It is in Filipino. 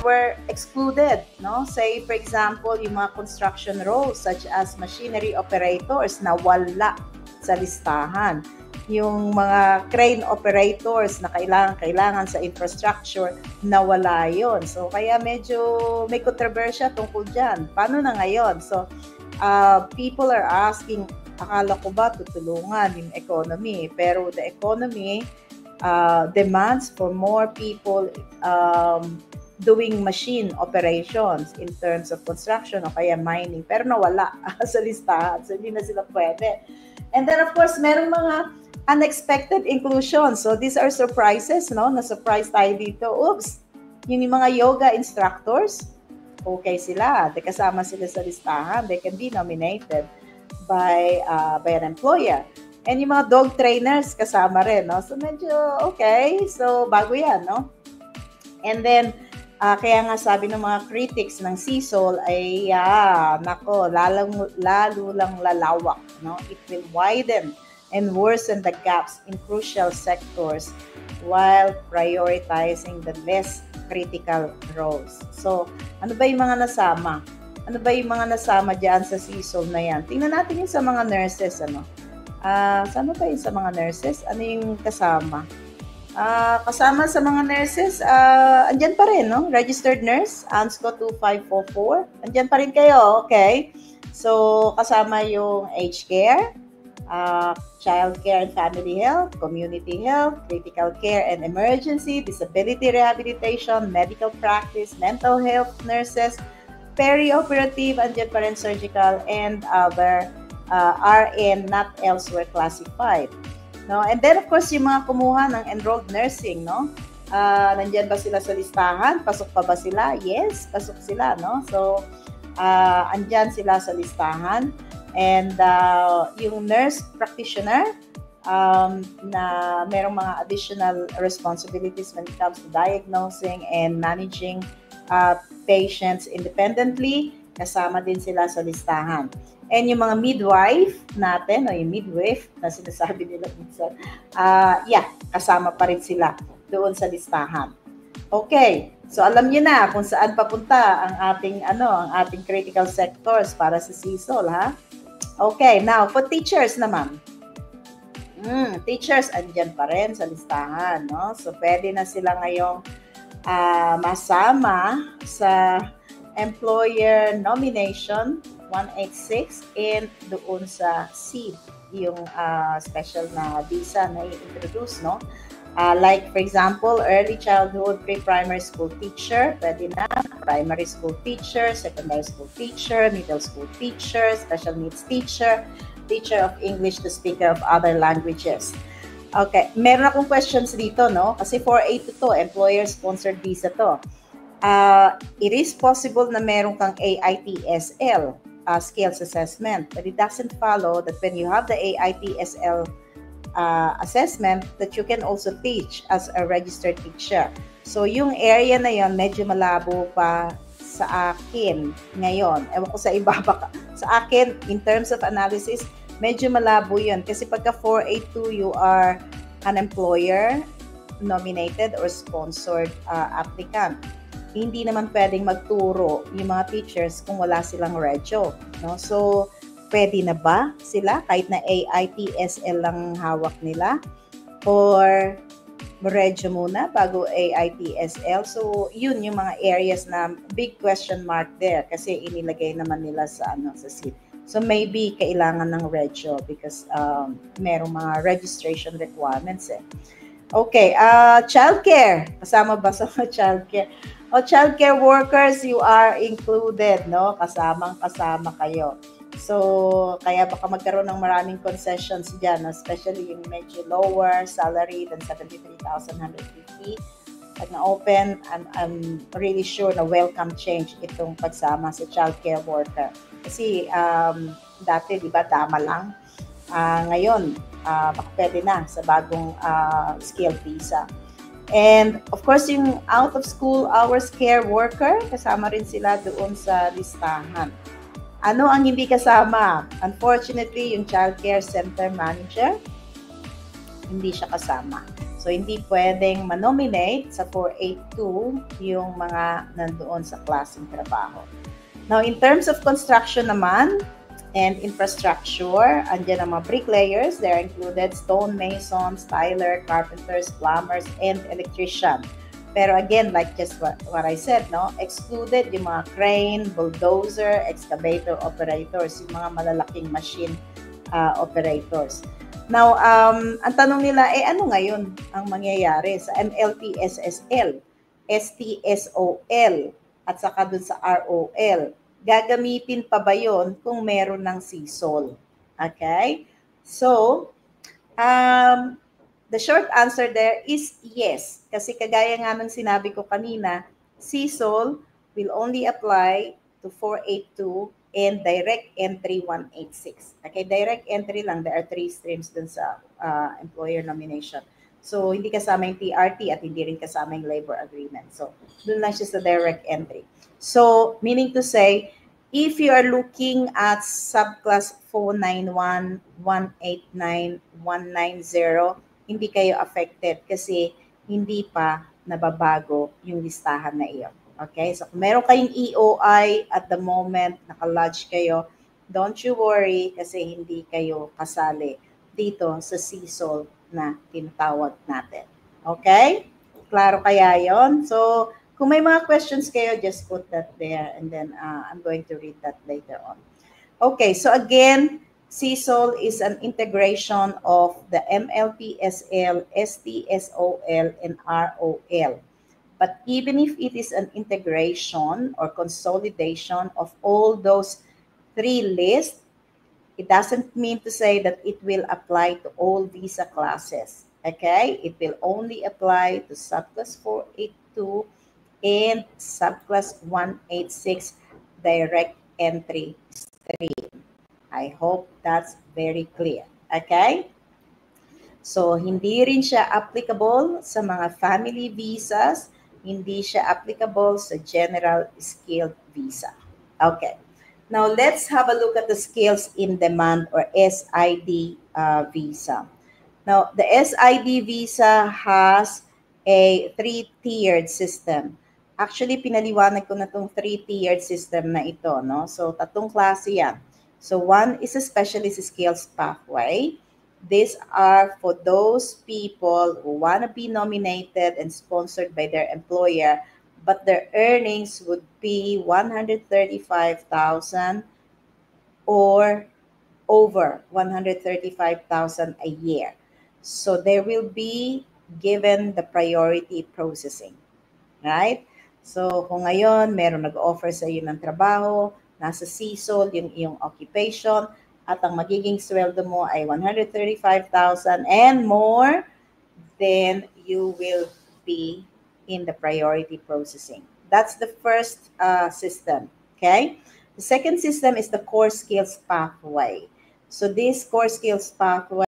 were excluded, no? Say, for example, yung mga construction roles such as machinery operators na wala sa listahan. Yung mga crane operators na kailangan sa infrastructure, nawala yon. So, kaya medyo may kontrobersya tungkol dyan. Paano na ngayon? So, people are asking, akala ko ba tutulungan yung economy? Pero the economy demands for more people doing machine operations in terms of construction o kaya mining. Pero nawala sa listahan. So, hindi na sila pwede. And then, of course, merong mga unexpected inclusion. So, these are surprises, no? Na-surprise tayo dito. Oops! Yung mga yoga instructors, okay sila. They kasama sila sa listahan. They can be nominated by an employer. And yung mga dog trainers, kasama rin, no? So, medyo okay. So, bago yan, no? And then, kaya nga sabi ng mga critics ng CSOL ay, nako, lalo lang lalawak, no? It will widen and worsen the gaps in crucial sectors while prioritizing the less critical roles. So, ano ba yung mga nasama? Ano ba yung mga nasama dyan sa CSOL na yan? Tingnan natin yung sa mga nurses, ano? Saan ba yung sa mga nurses? Ano yung kasama? Kasama sa mga nurses, andyan pa rin, no? Registered nurse, ANSCO 2544. Andyan pa rin kayo, okay? So, kasama yung aged care, child care and family health, community health, critical care and emergency, disability rehabilitation, medical practice, mental health nurses, peri-operative, andyan pa rin surgical, and other RN not elsewhere classified. No? And then, of course, yung mga kumuha ng enrolled nursing, no? Nandyan ba sila sa listahan? Pasok pa ba sila? Yes, pasok sila, no? So, andyan sila sa listahan. And yung nurse practitioner na merong mga additional responsibilities when it comes to diagnosing and managing patients independently, kasama din sila sa listahan. And yung mga midwife natin, o yung midwife na sinasabi nila minsan, kasama pa rin sila doon sa listahan. Okay, so alam niyo na kung saan papunta ang ating critical sectors para sa CSOL, ha? Okay, now for teachers naman. Teachers andyan pa rin sa listahan, no? So pwede na sila ngayong masama sa employer nomination 186 and doon sa SEED, yung special na visa na i-introduce, no? Like, for example, early childhood pre-primary school teacher, pwede na, primary school teacher, secondary school teacher, middle school teacher, special needs teacher, teacher of English to speaker of other languages. Okay, meron akong questions dito, no? Kasi 482 to, employer-sponsored visa to. It is possible na meron kang AITSL skills assessment, but it doesn't follow that when you have the AITSL assessment that you can also teach as a registered teacher. So yung area na yon medyo malabo pa sa akin ngayon. Ewan ko sa iba baka. Sa akin, in terms of analysis, medyo malabo yun. Kasi pagka 482, you are an employer nominated or sponsored applicant. Hindi naman pwedeng magturo yung mga teachers kung wala silang regyo. No? So, pwede na ba sila kahit na AITSL lang hawak nila? Or regyo muna bago AITSL? So, yun yung mga areas na big question mark there kasi inilagay naman nila sa seat. So, maybe kailangan ng regyo because merong mga registration requirements eh. Okay, childcare. Kasama ba sa childcare? O childcare workers, you are included, no? Kasama kayo. So, kaya baka magkaroon ng maraming concessions dyan, especially yung medyo lower salary than 73,150. Pag na-open, I'm really sure na welcome change itong pagsama sa childcare worker. Kasi dati, di ba, dama lang. Ngayon, baka pwede na sa bagong skill visa. And of course, yung out-of-school hours care worker, kasama rin sila doon sa listahan. Ano ang hindi kasama? Unfortunately, yung child care center manager, hindi siya kasama. So, hindi pwedeng manominate sa 482 yung mga nandoon sa klaseng trabaho. Now, in terms of construction naman and infrastructure, andyan ang mga bricklayers. They're included stone masons, tiler, carpenters, plumbers, and electrician. Pero again, like just what I said, no, excluded yung mga crane, bulldozer, excavator operators, yung mga malalaking machine operators. Now, ang tanong nila, ano ngayon ang mangyayari sa MLTSSL, STSOL, at saka dun sa ROL? Gagamitin pa ba yon kung meron ng CSOL? Okay? So, the short answer there is yes. Kasi kagaya nga ng sinabi ko kanina, CSOL will only apply to 482 and direct entry 186. Okay, direct entry lang. There are 3 streams dun sa employer nomination. So, hindi kasama yung TRT at hindi rin kasama yung labor agreement. So, dun lang siya sa direct entry. So, meaning to say, if you are looking at subclass 491, 189, 190, hindi kayo affected kasi hindi pa nababago yung listahan na iyon. Okay? So, kung meron kayong EOI at the moment, naka-lodge kayo, don't you worry kasi hindi kayo kasali dito sa CSOL na tinatawag natin. Okay? Klaro kaya yon? So, kung may mga questions kayo, just put that there and then I'm going to read that later on. Okay, so again, CSOL is an integration of the MLTSL, STSOL, and ROL. But even if it is an integration or consolidation of all those 3 lists, it doesn't mean to say that it will apply to all visa classes. Okay? It will only apply to subclass 482 and subclass 186 direct entry stream. I hope that's very clear. Okay? So, hindi rin siya applicable sa mga family visas, hindi siya applicable sa general skilled visa. Okay. Now, let's have a look at the skills in demand or SID visa. Now, the SID visa has a 3-tiered system. Actually, pinaliwanag ko na itong 3-tiered system na ito, no? So, 3 klase yan. So, 1 is a specialist skills pathway. These are for those people who want to be nominated and sponsored by their employer, but their earnings would be 135,000 or over 135,000 a year. So they will be given the priority processing. Right? So kung ngayon meron nag-offer sa iyo ng trabaho, nasa CSOL yung iyong occupation, at ang magiging sweldo mo ay 135,000 and more, then you will be in the priority processing. That's the first system, okay? The second system is the core skills pathway. So this core skills pathway